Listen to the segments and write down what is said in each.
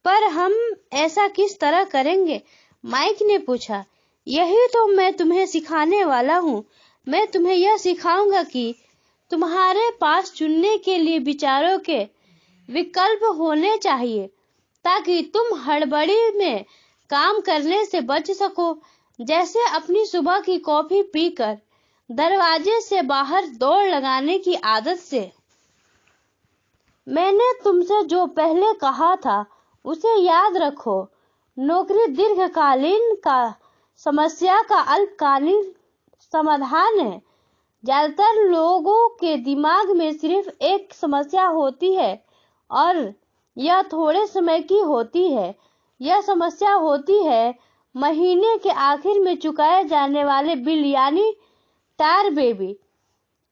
पर हम ऐसा किस तरह करेंगे? माइक ने पूछा। यही तो मैं तुम्हें सिखाने वाला हूँ। मैं तुम्हें यह सिखाऊंगा कि तुम्हारे पास चुनने के लिए विचारों के विकल्प होने चाहिए, ताकि तुम हड़बड़ी में काम करने से बच सको। जैसे अपनी सुबह की कॉफी पीकर दरवाजे से बाहर दौड़ लगाने की आदत से। मैंने तुमसे जो पहले कहा था उसे याद रखो। नौकरी दीर्घकालीन का समस्या का अल्पकालीन समाधान है। ज्यादातर लोगों के दिमाग में सिर्फ एक समस्या होती है और यह थोड़े समय की होती है। यह समस्या होती है महीने के आखिर में चुकाए जाने वाले बिल, यानी टायर बेबी।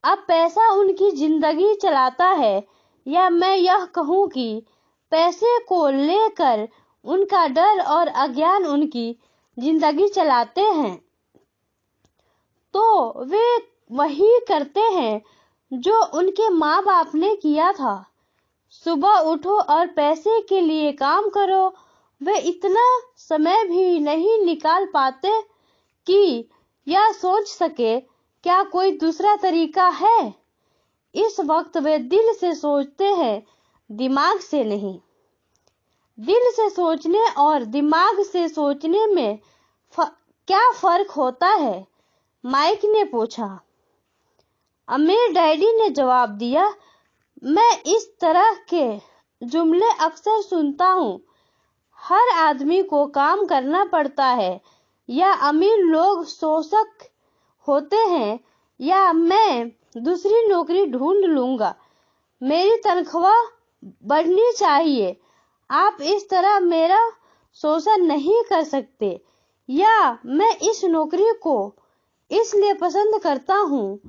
अब पैसा उनकी जिंदगी चलाता है, या मैं यह कहूँ कि पैसे को लेकर उनका डर और अज्ञान उनकी जिंदगी चलाते हैं। तो वे वही करते हैं जो उनके माँ बाप ने किया था। सुबह उठो और पैसे के लिए काम करो। वे इतना समय भी नहीं निकाल पाते कि यह सोच सके क्या कोई दूसरा तरीका है। इस वक्त वे दिल से सोचते हैं, दिमाग से नहीं। दिल से सोचने और दिमाग से सोचने में क्या फर्क होता है? माइक ने पूछा। अमीर डैडी ने जवाब दिया, मैं इस तरह के जुमले अक्सर सुनता हूँ। हर आदमी को काम करना पड़ता है, या अमीर लोग शोषक होते हैं, या मैं दूसरी नौकरी ढूंढ लूंगा। मेरी तनख्वाह बढ़नी चाहिए। आप इस तरह मेरा शोषण नहीं कर सकते। या मैं इस नौकरी को इसलिए पसंद करता हूँ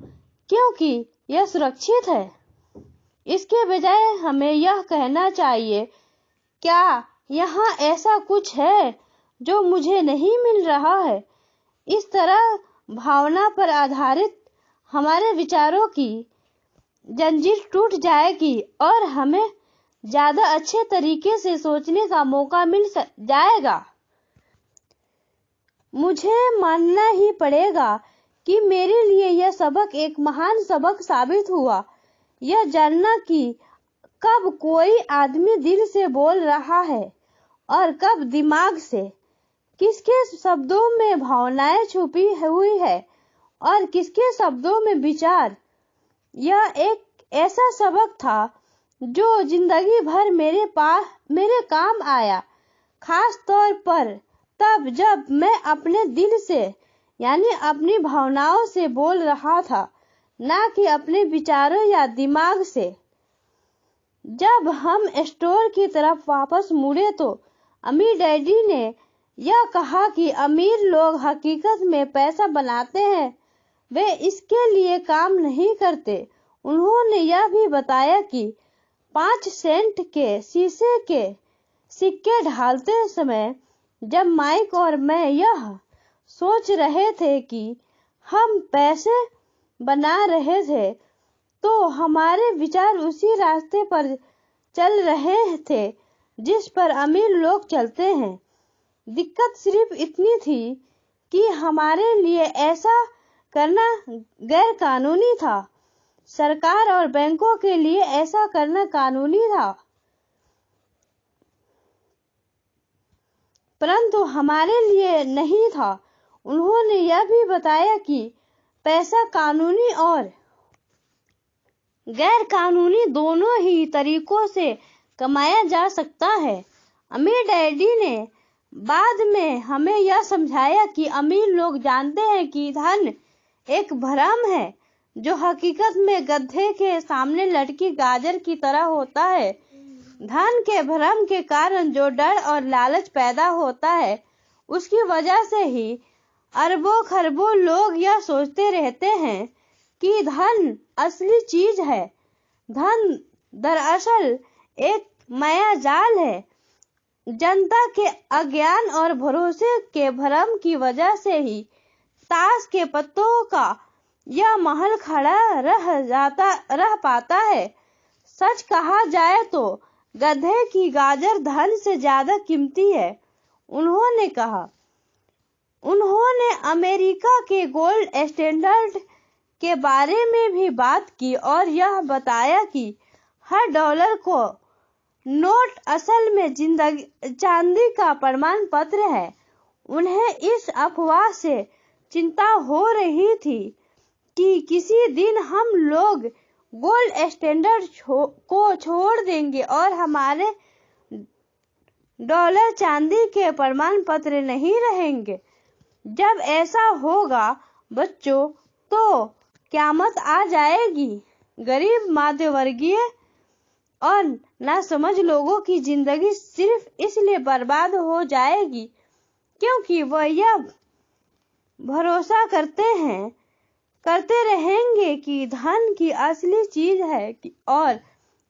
क्योंकि यह सुरक्षित है। इसके बजाय हमें यह कहना चाहिए, क्या यहाँ ऐसा कुछ है जो मुझे नहीं मिल रहा है? इस तरह भावना पर आधारित हमारे विचारों की जंजीर टूट जाएगी और हमें ज्यादा अच्छे तरीके से सोचने का मौका मिल जाएगा। मुझे मानना ही पड़ेगा कि मेरे लिए यह सबक एक महान सबक साबित हुआ। यह जानना कि कब कोई आदमी दिल से बोल रहा है और कब दिमाग से, किसके शब्दों में भावनाएं छुपी हुई है और किसके शब्दों में विचार। यह एक ऐसा सबक था जो जिंदगी भर मेरे काम आया, खास तौर पर तब जब मैं अपने दिल से, यानी अपनी भावनाओं से बोल रहा था, ना कि अपने विचारों या दिमाग से। जब हम स्टोर की तरफ वापस मुड़े तो अमीर डैडी ने यह कहा कि अमीर लोग हकीकत में पैसा बनाते हैं, वे इसके लिए काम नहीं करते। उन्होंने यह भी बताया कि 5 सेंट के शीशे के सिक्के ढालते समय जब माइक और मैं यह सोच रहे थे कि हम पैसे बना रहे थे, तो हमारे विचार उसी रास्ते पर चल रहे थे जिस पर अमीर लोग चलते हैं। दिक्कत सिर्फ इतनी थी कि हमारे लिए ऐसा करना गैर कानूनी था। सरकार और बैंकों के लिए ऐसा करना कानूनी था, परंतु हमारे लिए नहीं था। उन्होंने यह भी बताया कि पैसा कानूनी और गैर कानूनी दोनों ही तरीकों से कमाया जा सकता है। अमीर डैडी ने बाद में हमें यह समझाया कि अमीर लोग जानते हैं कि धन एक भ्रम है जो हकीकत में गधे के सामने लटकी गाजर की तरह होता है। धन के भ्रम के कारण जो डर और लालच पैदा होता है, उसकी वजह से ही अरबों खरबों लोग यह सोचते रहते हैं कि धन असली चीज है। धन दरअसल एक माया जाल है। जनता के अज्ञान और भरोसे के भ्रम की वजह से ही ताश के पत्तों का यह महल खड़ा रह पाता है। सच कहा जाए तो गधे की गाजर धन से ज्यादा कीमती है, उन्होंने कहा। उन्होंने अमेरिका के गोल्ड स्टैंडर्ड के बारे में भी बात की और यह बताया कि हर डॉलर को नोट असल में चांदी का प्रमाण पत्र है। उन्हें इस अफवाह से चिंता हो रही थी कि किसी दिन हम लोग गोल्ड स्टैंडर्ड को छोड़ देंगे और हमारे डॉलर चांदी के प्रमाण पत्र नहीं रहेंगे। जब ऐसा होगा बच्चों, तो क़यामत आ जाएगी। गरीब, मध्यवर्गीय और नासमझ लोगों की जिंदगी सिर्फ इसलिए बर्बाद हो जाएगी क्योंकि वह यह भरोसा करते रहेंगे कि धन की असली चीज है और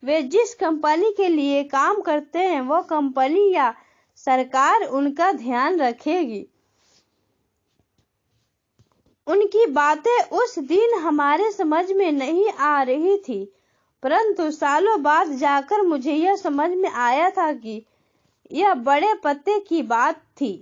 वे जिस कंपनी के लिए काम करते हैं वह कंपनी या सरकार उनका ध्यान रखेगी। उनकी बातें उस दिन हमारे समझ में नहीं आ रही थी, परंतु सालों बाद जाकर मुझे यह समझ में आया था कि यह बड़े पते की बात थी।